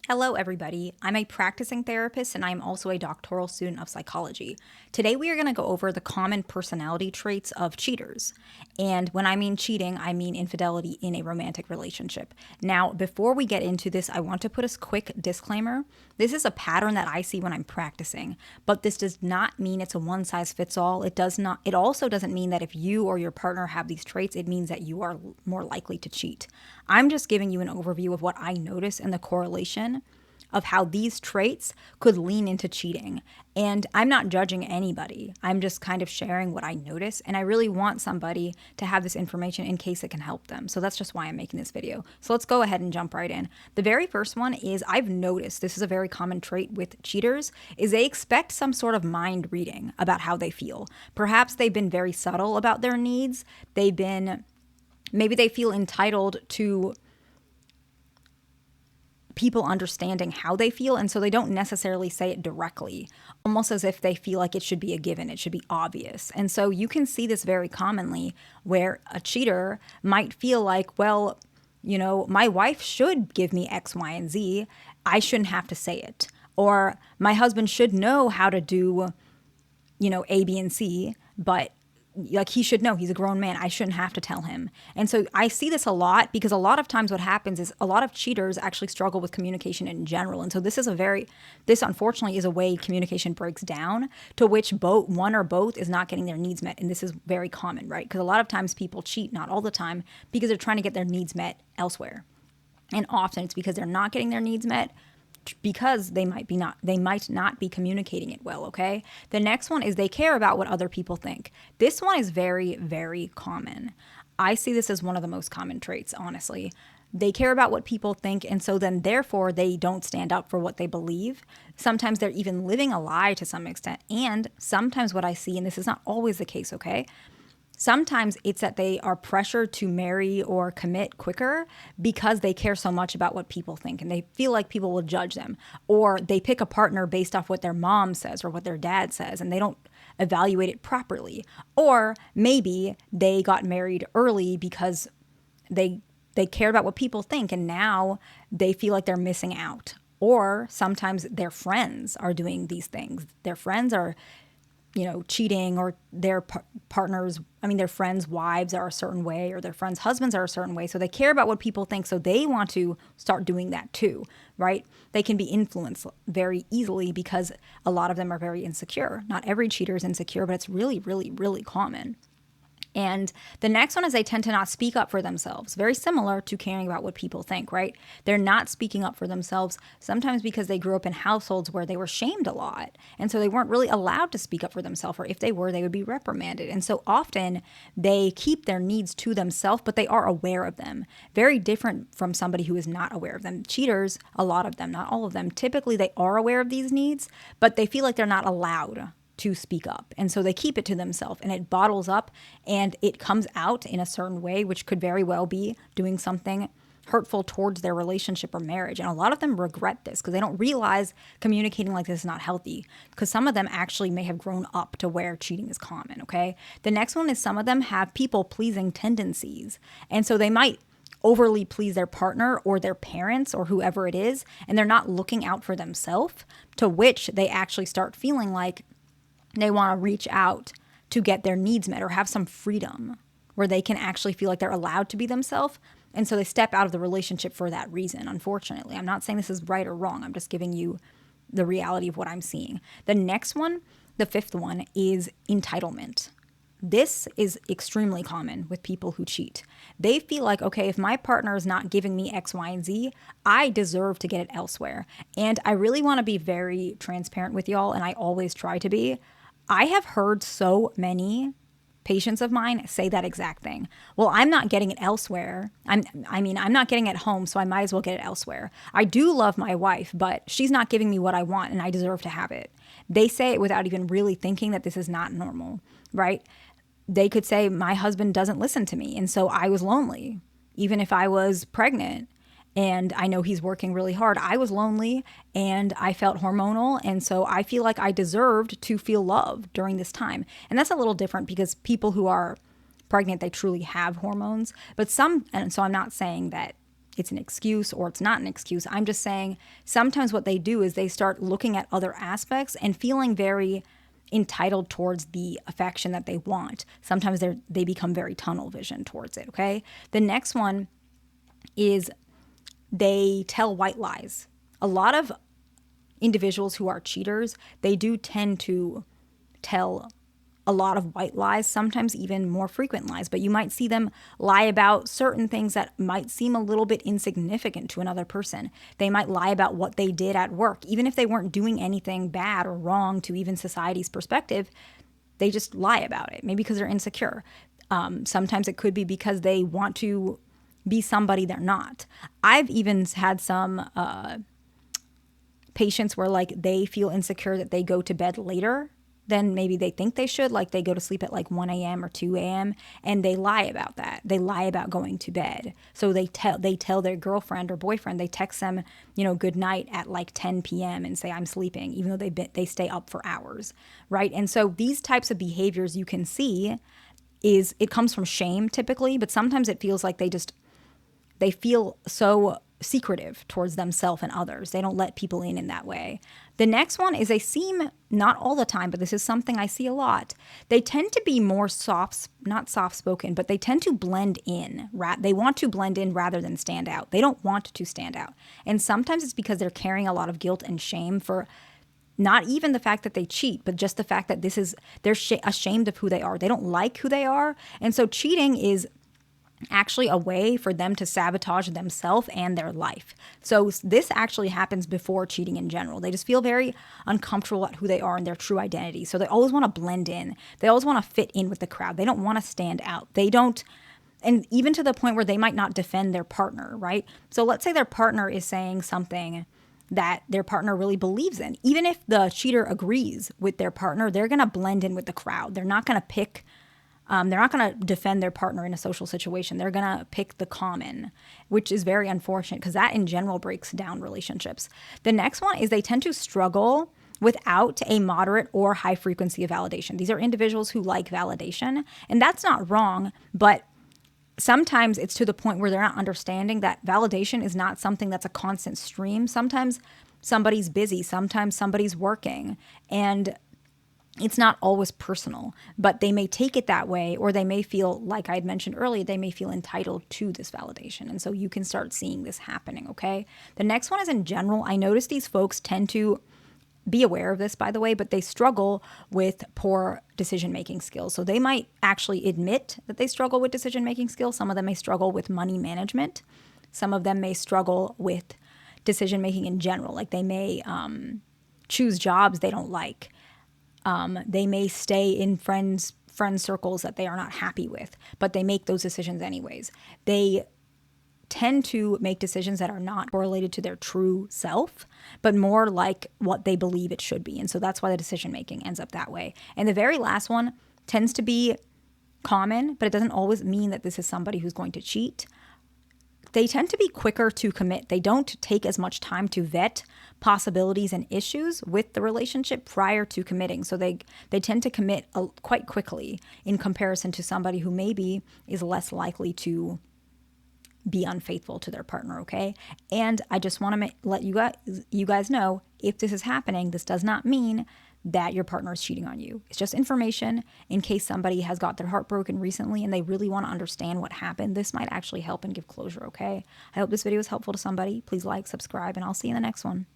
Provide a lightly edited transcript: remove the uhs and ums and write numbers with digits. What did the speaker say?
Hello, everybody. I'm a practicing therapist and I'm also a doctoral student of psychology. Today, we are going to go over the common personality traits of cheaters. And when I mean cheating, I mean infidelity in a romantic relationship. Now, before we get into this, I want to put a quick disclaimer. This is a pattern that I see when I'm practicing, but this does not mean it's a one size fits all. It also doesn't mean that if you or your partner have these traits, it means that you are more likely to cheat. I'm just giving you an overview of what I notice and the correlation of how these traits could lean into cheating. And I'm not judging anybody. I'm just kind of sharing what I notice. And I really want somebody to have this information in case it can help them. So that's just why I'm making this video. So let's go ahead and jump right in. The very first one is I've noticed this is a very common trait with cheaters is they expect some sort of mind reading about how they feel. Perhaps they've been very subtle about their needs. Maybe they feel entitled to people understanding how they feel, and so they don't necessarily say it directly, almost as if they feel like it should be a given, it should be obvious. And so you can see this very commonly where a cheater might feel like, well, my wife should give me X, Y, and Z. I shouldn't have to say it. Or my husband should know how to do, A, B, and C, but like he should know, he's a grown man. I shouldn't have to tell him. And so I see this a lot because a lot of times what happens is a lot of cheaters actually struggle with communication in general. And so this unfortunately is a way communication breaks down to which one or both is not getting their needs met. And this is very common, right? Because a lot of times people cheat, not all the time, because they're trying to get their needs met elsewhere. And often it's because they're not getting their needs met because they might not be communicating it well, okay? The next one is they care about what other people think. This one is very, very common. I see this as one of the most common traits, honestly. They care about what people think, and so then therefore they don't stand up for what they believe. Sometimes they're even living a lie to some extent. And sometimes what I see, and this is not always the case, okay? Sometimes it's that they are pressured to marry or commit quicker because they care so much about what people think and they feel like people will judge them. Or they pick a partner based off what their mom says or what their dad says and they don't evaluate it properly. Or maybe they got married early because they cared about what people think and now they feel like they're missing out. Or sometimes their friends are doing these things. Their friends are cheating, or their their friends' wives are a certain way, or their friends' husbands are a certain way. So they care about what people think. So they want to start doing that too, right? They can be influenced very easily because a lot of them are very insecure. Not every cheater is insecure, but it's really, really, really common. And the next one is they tend to not speak up for themselves. Very similar to caring about what people think, right? They're not speaking up for themselves, sometimes because they grew up in households where they were shamed a lot. And so they weren't really allowed to speak up for themselves, or if they were, they would be reprimanded. And so often they keep their needs to themselves, but they are aware of them. Very different from somebody who is not aware of them. Cheaters, a lot of them, not all of them, typically they are aware of these needs, but they feel like they're not allowed to speak up. And so they keep it to themselves and it bottles up and it comes out in a certain way, which could very well be doing something hurtful towards their relationship or marriage. And a lot of them regret this because they don't realize communicating like this is not healthy, because some of them actually may have grown up to where cheating is common, okay? The next one is some of them have people-pleasing tendencies. And so they might overly please their partner or their parents or whoever it is, and they're not looking out for themselves, to which they actually start feeling like they want to reach out to get their needs met or have some freedom where they can actually feel like they're allowed to be themselves. And so they step out of the relationship for that reason, unfortunately. I'm not saying this is right or wrong. I'm just giving you the reality of what I'm seeing. The next one, the fifth one, is entitlement. This is extremely common with people who cheat. They feel like, okay, if my partner is not giving me X, Y, and Z, I deserve to get it elsewhere. And I really want to be very transparent with y'all, and I always try to be. I have heard so many patients of mine say that exact thing. Well, I'm not getting it elsewhere. I'm not getting it at home, so I might as well get it elsewhere. I do love my wife, but she's not giving me what I want and I deserve to have it. They say it without even really thinking that this is not normal, right? They could say, my husband doesn't listen to me, and so I was lonely, even if I was pregnant. And I know he's working really hard. I was lonely and I felt hormonal. And so I feel like I deserved to feel love during this time. And that's a little different because people who are pregnant, they truly have hormones. And so I'm not saying that it's an excuse or it's not an excuse. I'm just saying sometimes what they do is they start looking at other aspects and feeling very entitled towards the affection that they want. Sometimes they become very tunnel vision towards it, okay? The next one is they tell white lies. A lot of individuals who are cheaters, they do tend to tell a lot of white lies, sometimes even more frequent lies, but you might see them lie about certain things that might seem a little bit insignificant to another person. They might lie about what they did at work, even if they weren't doing anything bad or wrong to even society's perspective. They just lie about it, maybe because they're insecure. Sometimes it could be because they want to be somebody they're not. I've even had some patients where like they feel insecure that they go to bed later than maybe they think they should. Like they go to sleep at like 1 a.m. or 2 a.m. and they lie about that. They lie about going to bed. So they tell their girlfriend or boyfriend, they text them, good night at like 10 p.m. and say, I'm sleeping, even though they stay up for hours, right? And so these types of behaviors you can see it comes from shame typically, but sometimes it feels like they feel so secretive towards themselves and others. They don't let people in that way. The next one is they seem, not all the time, but this is something I see a lot. They tend to be more not soft-spoken, but they tend to blend in. They want to blend in rather than stand out. They don't want to stand out. And sometimes it's because they're carrying a lot of guilt and shame for not even the fact that they cheat, but just the fact that they're ashamed of who they are. They don't like who they are. And so cheating is actually a way for them to sabotage themselves and their life. So this actually happens before cheating in general. They just feel very uncomfortable at who they are and their true identity. So they always want to blend in. They always want to fit in with the crowd. They don't want to stand out. And even to the point where they might not defend their partner, right? So let's say their partner is saying something that their partner really believes in. Even if the cheater agrees with their partner, they're going to blend in with the crowd. They're not going to they're not going to defend their partner in a social situation. They're going to pick the common, which is very unfortunate because that in general breaks down relationships. The next one is they tend to struggle without a moderate or high frequency of validation. These are individuals who like validation, and that's not wrong, but sometimes it's to the point where they're not understanding that validation is not something that's a constant stream. Sometimes somebody's busy, sometimes somebody's working, and it's not always personal, but they may take it that way, or they may feel, like I had mentioned earlier, they may feel entitled to this validation. And so you can start seeing this happening, okay? The next one is in general. I notice these folks tend to be aware of this, by the way, but they struggle with poor decision-making skills. So they might actually admit that they struggle with decision-making skills. Some of them may struggle with money management. Some of them may struggle with decision-making in general. Like they may choose jobs they don't like. They may stay in friend circles that they are not happy with, but they make those decisions anyways. They tend to make decisions that are not correlated to their true self, but more like what they believe it should be. And so that's why the decision making ends up that way. And the very last one tends to be common, but it doesn't always mean that this is somebody who's going to cheat. They tend to be quicker to commit. They don't take as much time to vet possibilities and issues with the relationship prior to committing. So they tend to commit quite quickly in comparison to somebody who maybe is less likely to be unfaithful to their partner, okay? And I just want to let you guys know, if this is happening, this does not mean that your partner is cheating on you. It's just information in case somebody has got their heart broken recently and they really want to understand what happened. This might actually help and give closure, okay? I hope this video was helpful to somebody. Please like, subscribe, and I'll see you in the next one.